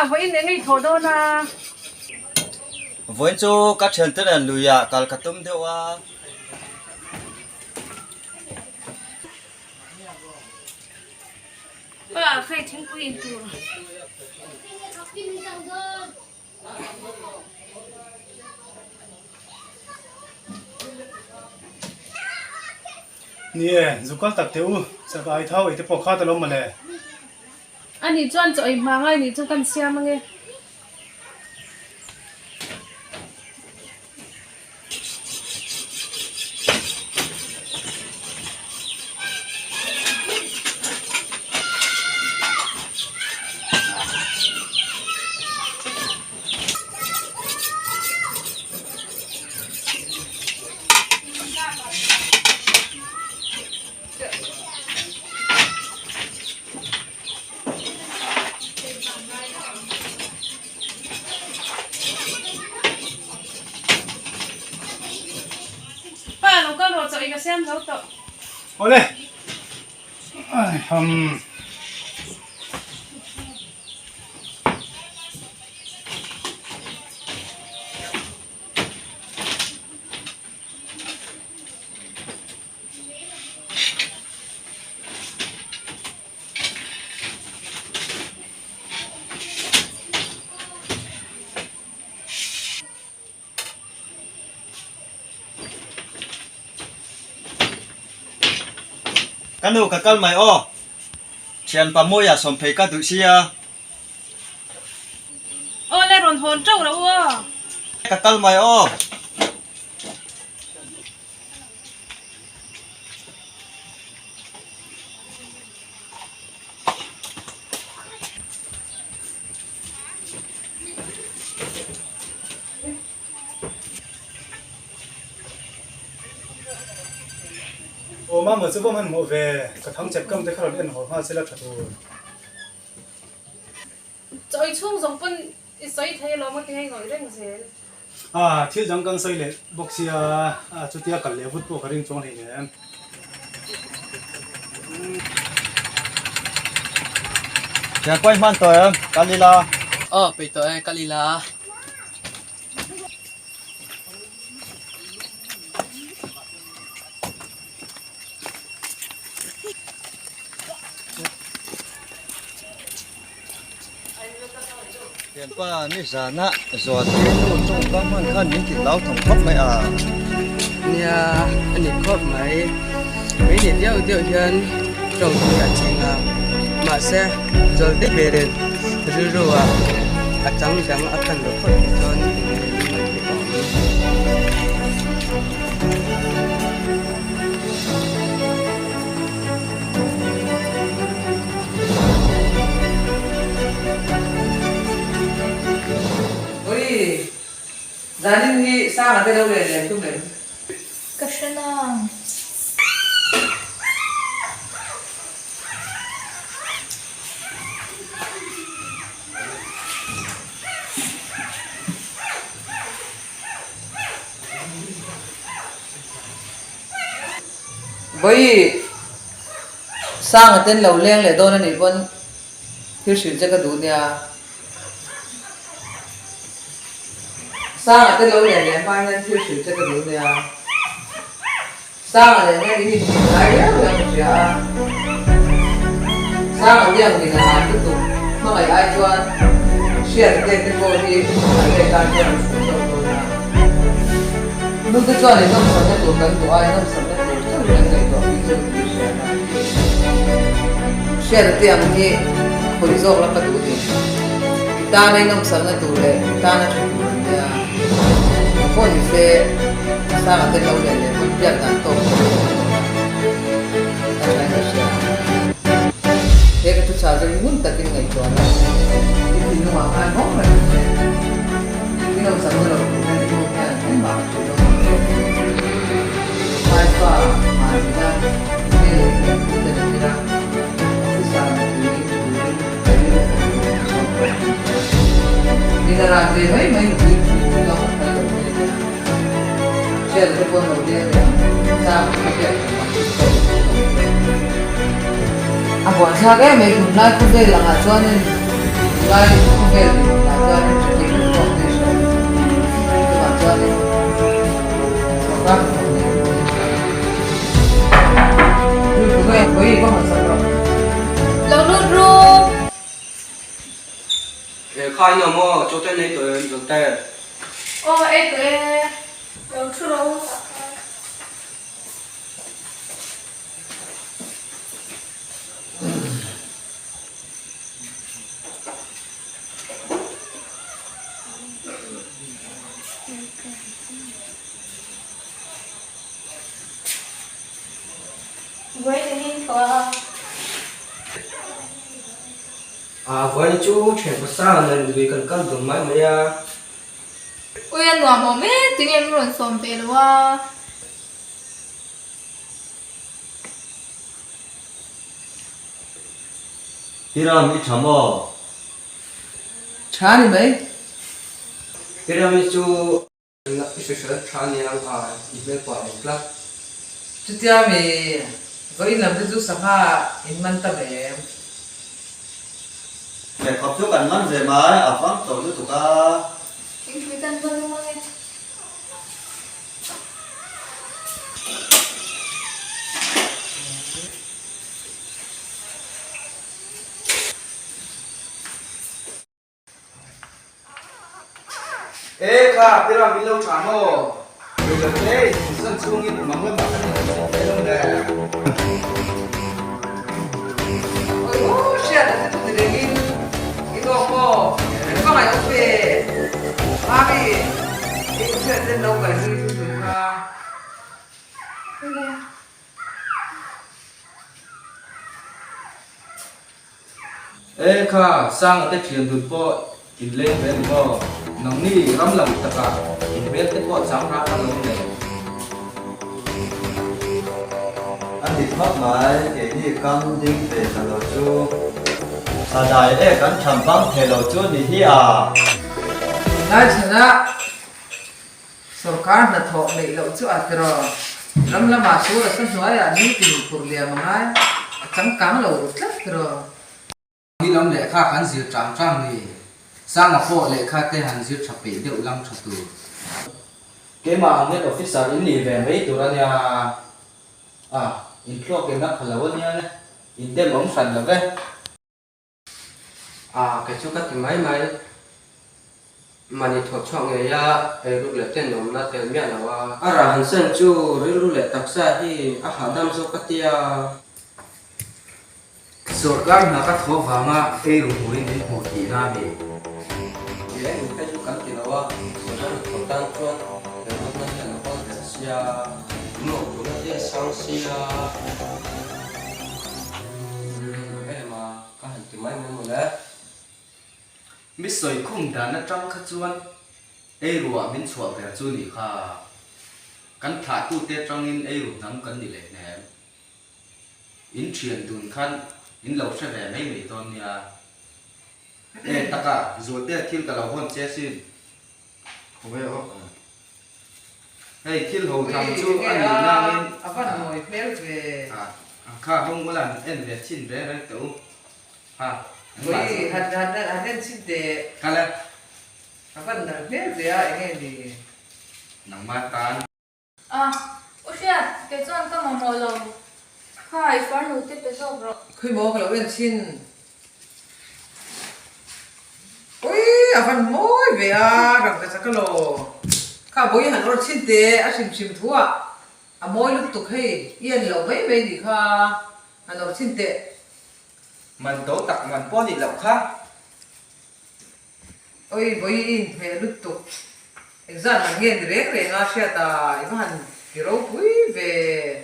vậy nên ngay thổ đô na với chỗ các trường tên là lùi à cả cả tôm đều à khai chính quyền tụ nè dù có tập thiếu sẽ có ai thâu thì bỏ khát tao mà nè anh đi chọn chỗ mà ngay đi chỗ căn xe mà nghe nó có đồ chơi cái xem đâu tao ô lê cái nụ cả căn mày ô chèn pa môi à sòng phê cả tụi xia ô này rồn hồn trâu đâu à cả căn mày ô ô mà một số bọn mình mua về cái thằng chặt công tới khảo lên họ hoa sẽ là thật rồi chơi chung giống con xây thế lo mà thế ngồi đây gì à thiếu rằng cần xây lệ bốc xia chút tia cả lệ vút bộ cái rinh trong này nè chèn quay man tỏi em Kalila bị tội Kalila. chèn qua nít già nã giọt thế nụ trong các man khăn những thịt lão thòng thóc này à Nia anh đi cóp mấy đi tiêu chân trong nhà chính à mà xe rồi tích về đến rồi trắng akan được phát cho ôi gia đình thì sao mà tới đâu để chung đấy cái xe nào với sang ở tên lầu leng để đôi nó nỉ vẫn thiếu sử cho cái đủ nhà sang ở tên lầu leng để mai nên thiếu sử cho cái đủ nhà sang ở đây nghe đi ai đó là một chuyện sang ở đây thì là tiếp tục mà lại ai cho share cái cô thì cái cái cho lúc cái cho này nó sản xuất đồ cần của ai nó sản xuất đồ cho nên cái đồ ví dụ như share tiền thì hồi giờ là bắt đầu đi ta này nó sản xuất đồ đấy ta nó chụp đồ đấy có những cái sao mà cái lâu này để mình biết là tốt ta này nó share thế cái chút sao rồi muốn ta cái ngày cho nó thì nó mà ăn hết rồi cái nó sản xuất đồ này nó cái mà Nina Rangde hai mai ni ko share the phone no dia sa ke a ko sa ke me kun na ku de la chuan lai không về là do nên chuẩn bị các con để sống các bạn cho nên các bạn như của em với có hoàn sản rồi lâu luôn rồi khai nào mà chỗ tên này tụi chúng ta ấy cái lâu chưa đâu waiting for với chú chuyện của sao nên vì cần cân dùng máy mới ôi anh nói mà mấy tiếng em luôn xóm về luôn à Hiram ít chấm mò. chả đi mấy cái đó mới chú sửa cha này ăn ít quả lắm chút tia mì với làm cái chút sắp ha in man ta về Để có chút cần ngắn về máy, ở vắng tổ chức tụi ta. anh cứ tân vân luôn anh ê kha cái đó mình lâu chán rồi bây giờ thế dân xuống như mà mới mặc cái đâu nè ôi shit là cái tụi này cái đồ cô có mày ok ba đi cái chuyện đến đâu cả như tụi ta ê kha sang ở cái chuyện tụi po in lên bên po nóng ni lắm lòng tất cả in bên cái po sáng ra cái luôn này Anh thì thoát máy, để đi căng đinh về cả lò chú. Sa đại ế cắn chầm băng thể lò chú đi hi à. nói chuyện đó सरकार न थो ले लो chu atro lam lama su ra san suai a ni tin pur le mangai cham kam lo tla tro khi lòng lệ kha khán diệt trắng trăng đi sang ngọc bộ lệ kha tê hàn diệt chập bể điệu lăng chập tù cái mà nghe officer in đi về mấy tụi anh in pro cái nắp là vấn nha in đem ống sành là về cái chỗ cái máy máy mà đi thuật chọn người ya lúc lệ tên nôm là tên miệng là ra hàn sen chu rồi lúc lệ tập sa thì hà đam số cái tia सरकार नाका थो भांगा ए रुमुरी ने होती ना बे ये उनका जो काम किया हुआ सरकार खोता तो मतलब है ना बहुत अच्छा नो तो ये सांसिया mà có hành từ mấy mươi lẽ mít soi khung đàn nó trong khát chuan e rùa min chuột về chu nị kha căn thả tu tê trong in e rùa nắng căn đi lệ nè in truyền đồn khăn in lâu sẽ về mấy mấy ton nha ê tất cả rồi tiếc thiếu cả lâu hơn chết xin không biết không hey thiếu hậu thằng chú anh đi ngang in avan moi phel về kha không có làm em về xin về đấy tụ với hạt nên xin để kha lên avan là phel về ai nghe đi nằm mát tan ôi shit cái chuyện có mà mồi lòng hai phán nụ tiếp tới rồi khi bố cái lỗi xin ôi avan moi về rằng cái cái lỗ cả bố hẳn nó xin để xin thua moi lúc tục hay yên lỗ mấy mấy gì kha hẳn nó xin để mình tố tặc mình có gì lộc khác ôi bố in hay lúc tục exam là nghe direct về ngã xe ta ivan hẳn kiểu vui về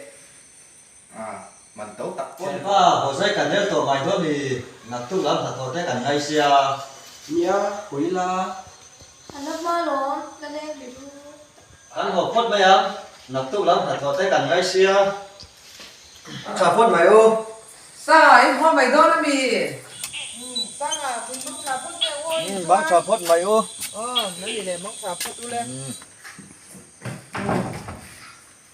mình tố tặc có Pha hồ sơ cả nếu tổ bài thôi thì nạp tu lắm thật thôi thế cả ngày xưa nhá quý la anh nó mà luôn nên em bị anh hộp phốt bây em nạp tu lắm thật thôi thế cả ngày xưa chào phốt mày ô sao em hoa mày đó là mi sang à cũng lúc nào cũng kêu ôi bác chào phốt mày ô nó gì này móc xà phụ lên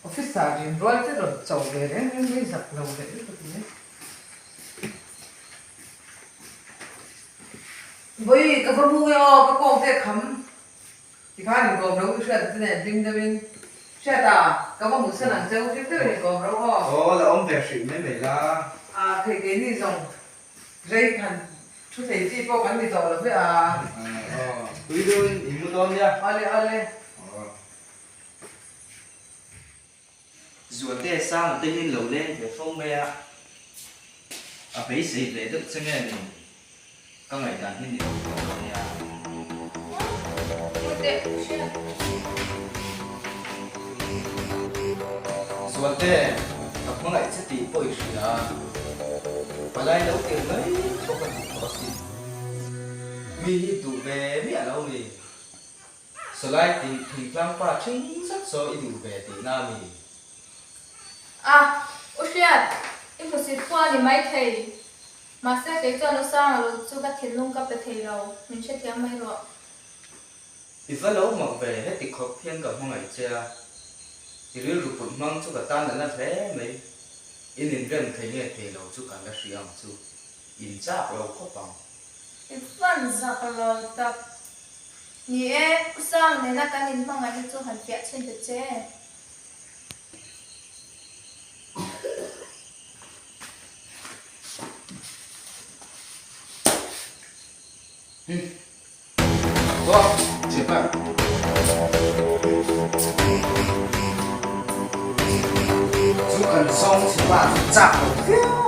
officer thì rồi thế rồi chầu về đấy em đi giặt lầu đấy được đấy với cái phân mua yo cái con thế khắm thì khai thì gồm đâu cái chuyện thế này đinh ra bên xe ta cái con một xe làm châu cái thứ này gồm đâu ho Ồ là ông về xịn đấy mày là. à thì cái gì dòng dây hẳn chú thấy gì có cái gì dòng là phải à Quý đơn ý một tôm nha. ở đây Dù tê sao mà tê lên lầu lên thì không mê ạ. À bấy xịt để được xem nghe mình. Các ngày đàn hình điện nha. Ute, usia. Dù tê gặp mọi ngày sẽ tìm bồi sự là. Và lại nấu tiền mấy không cần có gì. Mi tụ về mi ở đâu mi. Sở lại thì lang qua chính xác so ý đủ về thì na mi. À, usia. Im có xịt qua thì mấy thầy. Mà sẽ cái cho nó sang rồi chú bắt thiên lung cấp thầy rồi. Mình sẽ theo mấy rồi. Thì phải lâu mà về hết thì khó thiên gặp mọi ngày chưa. Thì đứa rụt bụng măng chú cả tan là thế mấy. In in gần thấy nghe thì lâu chú cả là sử dụng chú. In chắc lâu khó bằng. Im phân giặc rồi tập. Nhi e, sang này là cái nhìn bằng ngày chú hẳn phía trên được chứ. Wow, chị bạn. Chú cần xong thì bạn chạm vào.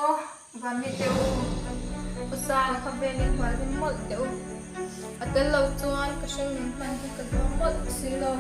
Oh, và mi tiêu. Usa là không về liên quan đến một tiêu. Ở tới lâu chuan, cái sinh mình cái đó một xí lâu.